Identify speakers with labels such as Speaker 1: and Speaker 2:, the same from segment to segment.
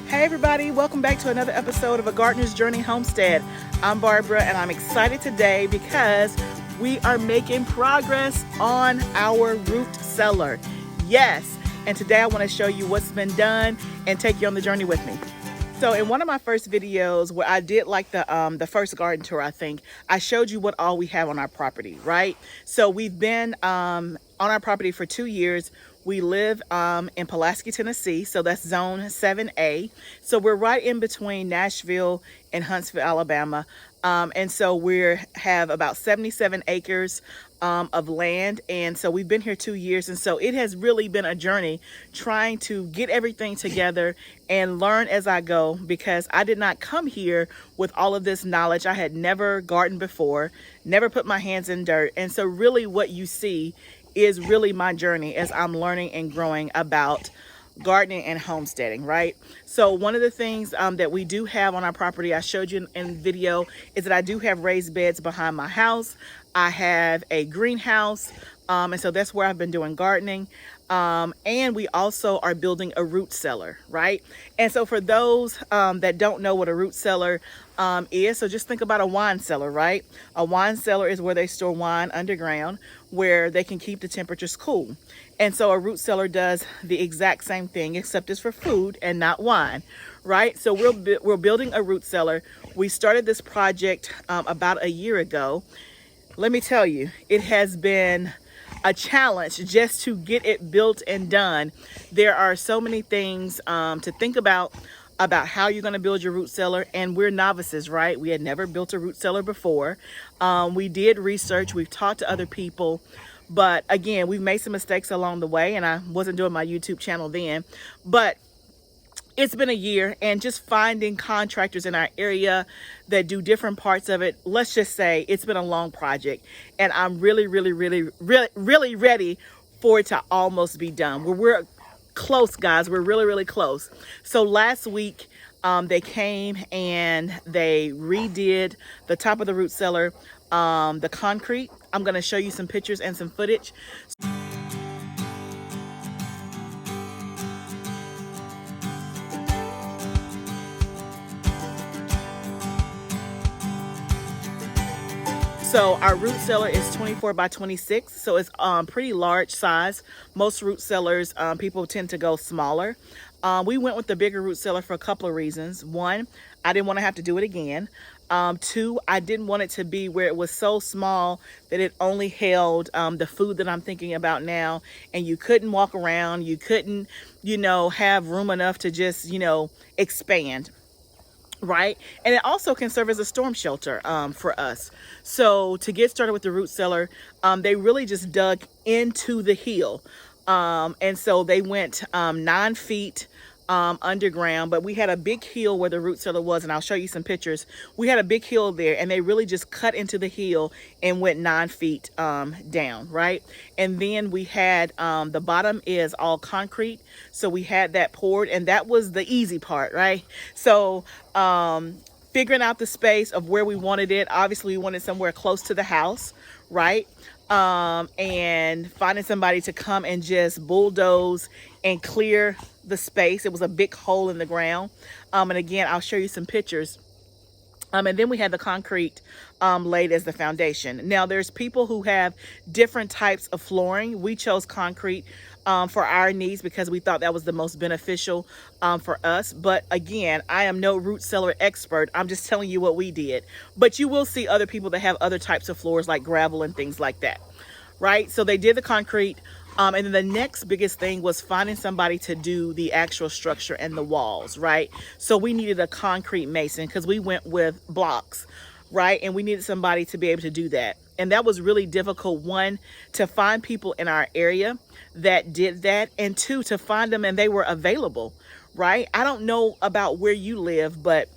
Speaker 1: Hey everybody, welcome back to another episode of A Gardener's Journey Homestead. I'm Barbara and I'm excited today because we are making progress on our root cellar. Yes, and today I want to show you what's been done and take you on the journey with me. So in one of my first videos where I did like the first garden tour, I think, I showed you what all we have on our property, right? So we've been on our property for 2 years. We live in Pulaski, Tennessee, so that's zone 7A. So we're right in between Nashville and Huntsville, Alabama. And so we have about 77 acres of land. And so we've been here 2 years. And so it has really been a journey trying to get everything together and learn as I go, because I did not come here with all of this knowledge. I had never gardened before, never put my hands in dirt. And so really what you see is really my journey as I'm learning and growing about gardening and homesteading, right? So one of the things that we do have on our property, I showed you in the video, is that I do have raised beds behind my house. I have a greenhouse, and so that's where I've been doing gardening. And we also are building a root cellar, right? And so for those that don't know what a root cellar is, so just think about a wine cellar, right? A wine cellar is where they store wine underground, where they can keep the temperatures cool. And so a root cellar does the exact same thing, except it's for food and not wine, right? So we're building a root cellar. We started this project about a year ago. Let me tell you, it has been a challenge just to get it built and done. There are so many things to think about how you're going to build your root cellar, and we're novices, right? We had never built a root cellar before. We did research, we've talked to other people, but again, we've made some mistakes along the way, and I wasn't doing my YouTube channel then, but it's been a year, and just finding contractors in our area that do different parts of it. Let's just say it's been a long project, and I'm really ready for it to almost be done. We're close, guys. We're really close. So last week, they came and they redid the top of the root cellar, the concrete. I'm going to show you some pictures and some footage. So our root cellar is 24 by 26, so it's pretty large size. Most root cellars, people tend to go smaller. We went with the bigger root cellar for a couple of reasons. One, I didn't want to have to do it again. Two, I didn't want it to be where it was so small that it only held the food that I'm thinking about now, and you couldn't walk around, you couldn't, have room enough to just, expand. Right, and it also can serve as a storm shelter for us. So to get started with the root cellar, they really just dug into the hill, and so they went 9 feet underground. But we had a big hill where the root cellar was, and I'll show you some pictures. We had a big hill there, and they really just cut into the hill and went 9 feet down, right? And then we had the bottom is all concrete, so we had that poured, and that was the easy part, right? So figuring out the space of where we wanted it. Obviously we wanted somewhere close to the house, right? And finding somebody to come and just bulldoze and clear the space. It was a big hole in the ground. And again, I'll show you some pictures. And then we had the concrete laid as the foundation. Now there's people who have different types of flooring. We chose concrete for our needs because we thought that was the most beneficial for us. But again, I am no root cellar expert. I'm just telling you what we did. But you will see other people that have other types of floors like gravel and things like that, right? So they did the concrete. And then the next biggest thing was finding somebody to do the actual structure and the walls, right? So we needed a concrete mason because we went with blocks, right? And we needed somebody to be able to do that. And that was really difficult. One, to find people in our area that did that, and two, to find them and they were available, right? I don't know about where you live, but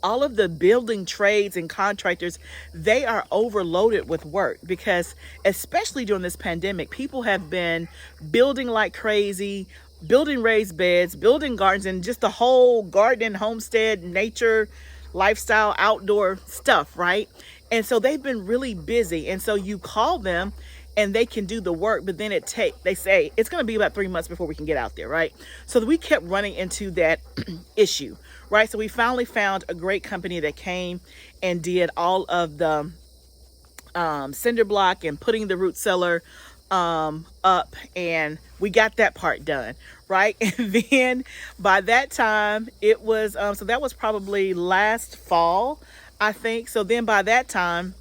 Speaker 1: all of the building trades and contractors, they are overloaded with work because especially during this pandemic, people have been building like crazy, building raised beds, building gardens, and just the whole garden, homestead, nature, lifestyle, outdoor stuff, right? And so they've been really busy. And so you call them and they can do the work, but then they say it's going to be about 3 months before we can get out there, right? So we kept running into that issue, right? So we finally found a great company that came and did all of the cinder block and putting the root cellar up, and we got that part done, right? And then by that time it was so that was probably last fall, I think. So then by that time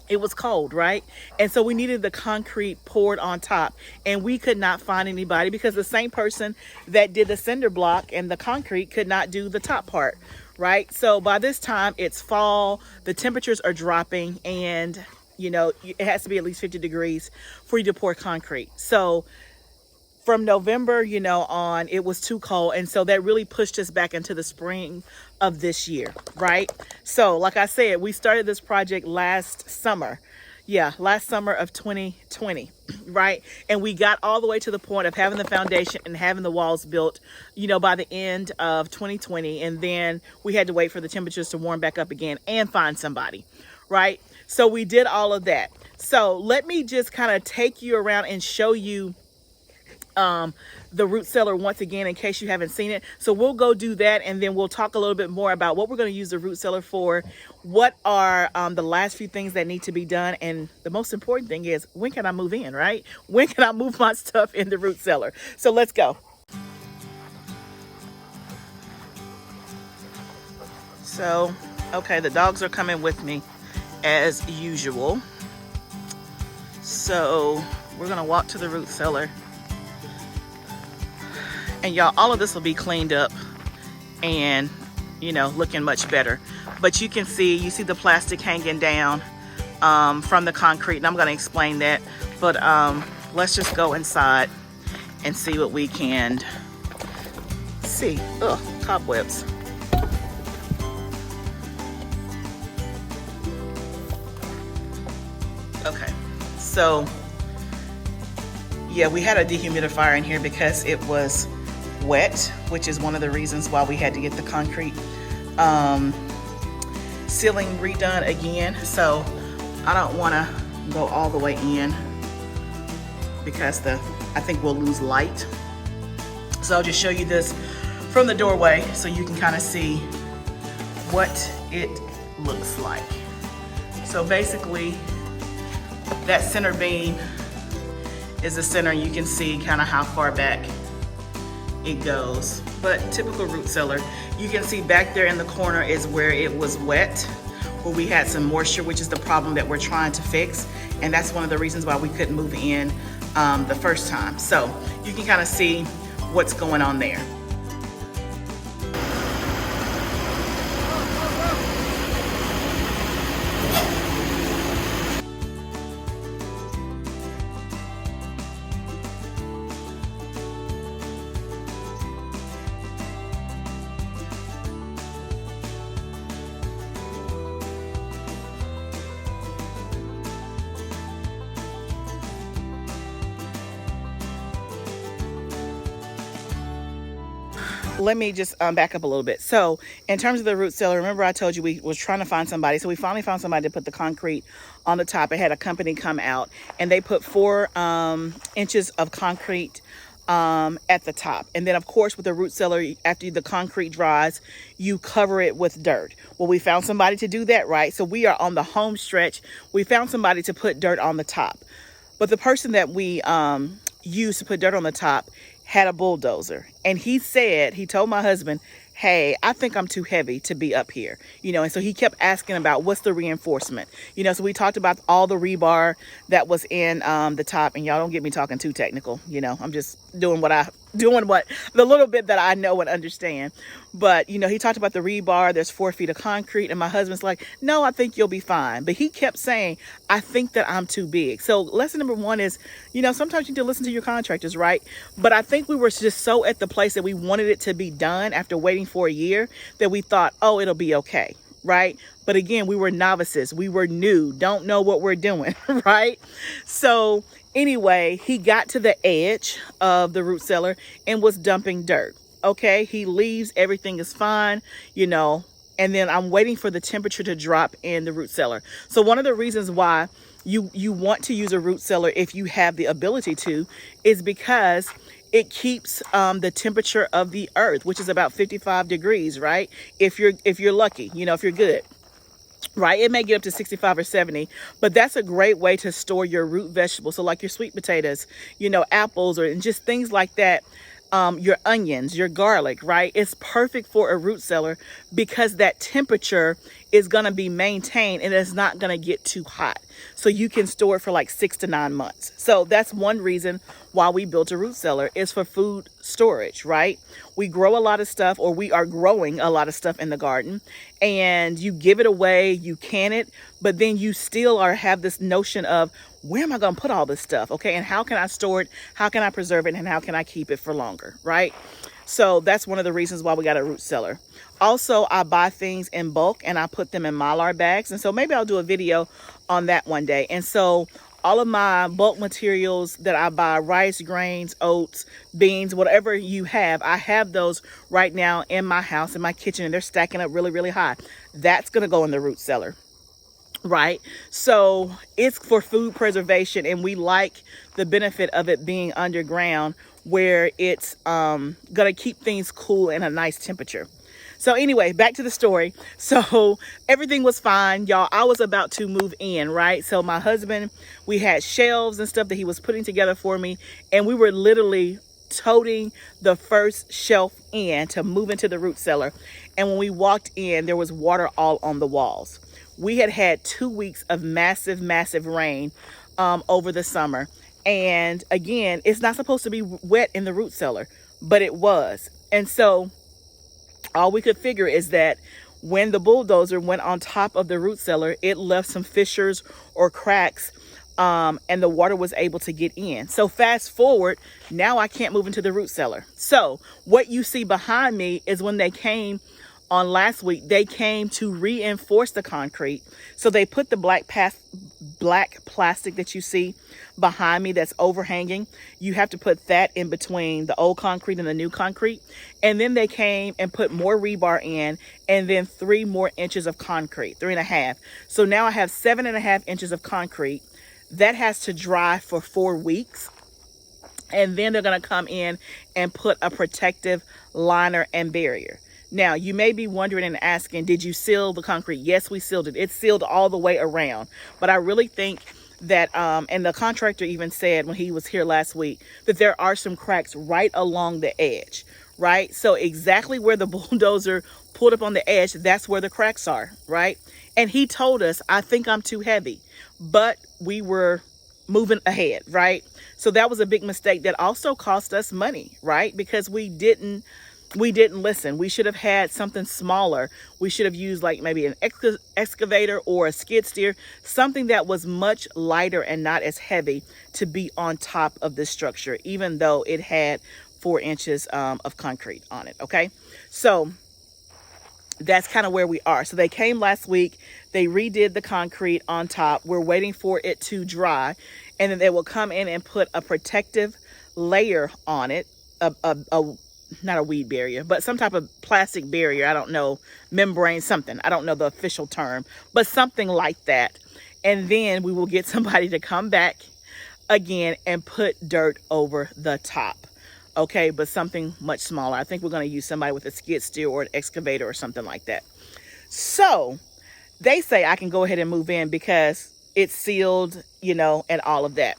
Speaker 1: it was cold, right? And so we needed the concrete poured on top, and we could not find anybody because the same person that did the cinder block and the concrete could not do the top part, right? So by this time it's fall, the temperatures are dropping, and it has to be at least 50 degrees for you to pour concrete. So from November, on, it was too cold. And so that really pushed us back into the spring of this year, right? So like I said, we started this project last summer. Yeah, last summer of 2020, right? And we got all the way to the point of having the foundation and having the walls built, by the end of 2020. And then we had to wait for the temperatures to warm back up again and find somebody, right? So we did all of that. So let me just kind of take you around and show you the root cellar once again, in case you haven't seen it. So we'll go do that, and then we'll talk a little bit more about what we're going to use the root cellar for, what are the last few things that need to be done, and the most important thing is, when can I move in, right? When can I move my stuff in the root cellar? So let's go. So, okay, the dogs are coming with me as usual. So we're gonna walk to the root cellar. And y'all, all of this will be cleaned up and, looking much better. But you see the plastic hanging down from the concrete, and I'm going to explain that. But let's just go inside and see what we can see. Ugh, cobwebs. Okay, so yeah, we had a dehumidifier in here because it was wet, which is one of the reasons why we had to get the concrete ceiling redone again. So I don't want to go all the way in because I think we'll lose light. So I'll just show you this from the doorway so you can kind of see what it looks like. So basically that center beam is the center. You can see kind of how far back it goes. But typical root cellar, you can see back there in the corner is where it was wet, where we had some moisture, which is the problem that we're trying to fix. And that's one of the reasons why we couldn't move in the first time. So you can kind of see what's going on there. Let me just back up a little bit. So in terms of the root cellar, remember I told you we was trying to find somebody. So we finally found somebody to put the concrete on the top. It had a company come out, and they put 4 inches of concrete at the top. And then of course with the root cellar, after the concrete dries, you cover it with dirt. Well, we found somebody to do that, right? So we are on the home stretch. We found somebody to put dirt on the top. But the person that we used to put dirt on the top had a bulldozer, and he told my husband, hey, I think I'm too heavy to be up here, and so he kept asking about what's the reinforcement, so we talked about all the rebar that was in the top. And y'all don't get me talking too technical, I'm just doing what the little bit that I know and understand. But he talked about the rebar. There's 4 feet of concrete, and my husband's like, no, I think you'll be fine. But he kept saying, I think that I'm too big. So lesson number 1 is, sometimes you need to listen to your contractors, right? But I think we were just so at the place that we wanted it to be done after waiting for a year that we thought, oh, it'll be okay, right? But again, we were novices. We were new, don't know what we're doing, right? So anyway, he got to the edge of the root cellar and was dumping dirt. Okay, he leaves, everything is fine, and then I'm waiting for the temperature to drop in the root cellar. So one of the reasons why you want to use a root cellar if you have the ability to, is because it keeps the temperature of the earth, which is about 55 degrees, right? If you're lucky, if you're good. Right, it may get up to 65 or 70, but that's a great way to store your root vegetables. So like your sweet potatoes, apples, and just things like that. Your onions, your garlic, right? It's perfect for a root cellar because that temperature is going to be maintained and it's not going to get too hot. So you can store it for like 6 to 9 months. So that's one reason why we built a root cellar, is for food storage, right? We grow a lot of stuff, or we are growing a lot of stuff in the garden, and you give it away, you can it, but then you still have this notion of, where am I going to put all this stuff? Okay. And how can I store it? How can I preserve it? And how can I keep it for longer? Right. So that's one of the reasons why we got a root cellar. Also, I buy things in bulk and I put them in Mylar bags. And so maybe I'll do a video on that one day. And so all of my bulk materials that I buy, rice, grains, oats, beans, whatever you have, I have those right now in my house, in my kitchen, and they're stacking up really, really high. That's going to go in the root cellar. Right. So it's for food preservation, and we like the benefit of it being underground, where it's going to keep things cool in a nice temperature. So anyway, back to the story. So everything was fine, y'all. I was about to move in, right? So my husband, we had shelves and stuff that he was putting together for me, and we were literally toting the first shelf in to move into the root cellar. And when we walked in, there was water all on the walls. We had 2 weeks of massive, massive rain over the summer. And again, it's not supposed to be wet in the root cellar, but it was. And so all we could figure is that when the bulldozer went on top of the root cellar, it left some fissures or cracks, and the water was able to get in. So fast forward, now I can't move into the root cellar. So what you see behind me is when they came on last week, they came to reinforce the concrete. So they put the black plastic that you see behind me that's overhanging. You have to put that in between the old concrete and the new concrete. And then they came and put more rebar in, and then 3 more inches of concrete, 3.5. So now I have 7.5 inches of concrete that has to dry for 4 weeks. And then they're going to come in and put a protective liner and barrier. Now, you may be wondering and asking, did you seal the concrete? Yes, we sealed it. It's sealed all the way around. But I really think that, and the contractor even said when he was here last week, that there are some cracks right along the edge, right? So exactly where the bulldozer pulled up on the edge, that's where the cracks are, right? And he told us, I think I'm too heavy, but we were moving ahead, right? So that was a big mistake that also cost us money, right? Because we didn't listen. We should have had something smaller. We should have used like maybe an excavator or a skid steer, something that was much lighter and not as heavy to be on top of this structure, even though it had 4 inches of concrete on it. Okay. So that's kind of where we are. So they came last week, they redid the concrete on top. We're waiting for it to dry, and then they will come in and put a protective layer on it, not a weed barrier, but some type of plastic barrier. I don't know, membrane, something. I don't know the official term, but something like that. And then we will get somebody to come back again and put dirt over the top. Okay, but something much smaller. I think we're going to use somebody with a skid steer or an excavator or something like that. So they say I can go ahead and move in because it's sealed, and all of that.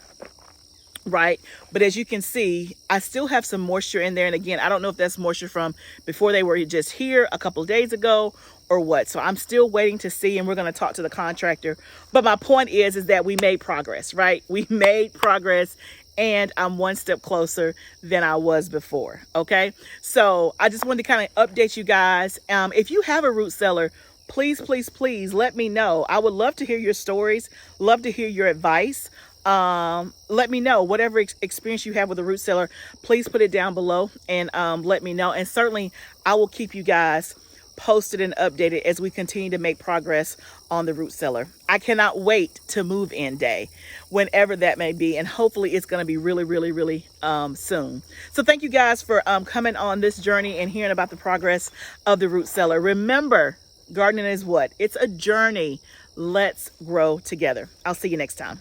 Speaker 1: Right. But as you can see, I still have some moisture in there. And again, I don't know if that's moisture from before they were just here a couple of days ago or what. So I'm still waiting to see, and we're going to talk to the contractor. But my point is that we made progress, right? We made progress, and I'm one step closer than I was before. Okay. So I just wanted to kind of update you guys. If you have a root cellar, please, please, please let me know. I would love to hear your stories, love to hear your advice. Let me know whatever experience you have with the root cellar. Please put it down below and let me know. And certainly I will keep you guys posted and updated as we continue to make progress on the root cellar. I cannot wait to move in day, whenever that may be. And hopefully it's going to be really, really, really soon. So thank you guys for coming on this journey and hearing about the progress of the root cellar. Remember, gardening is what? It's a journey. Let's grow together. I'll see you next time.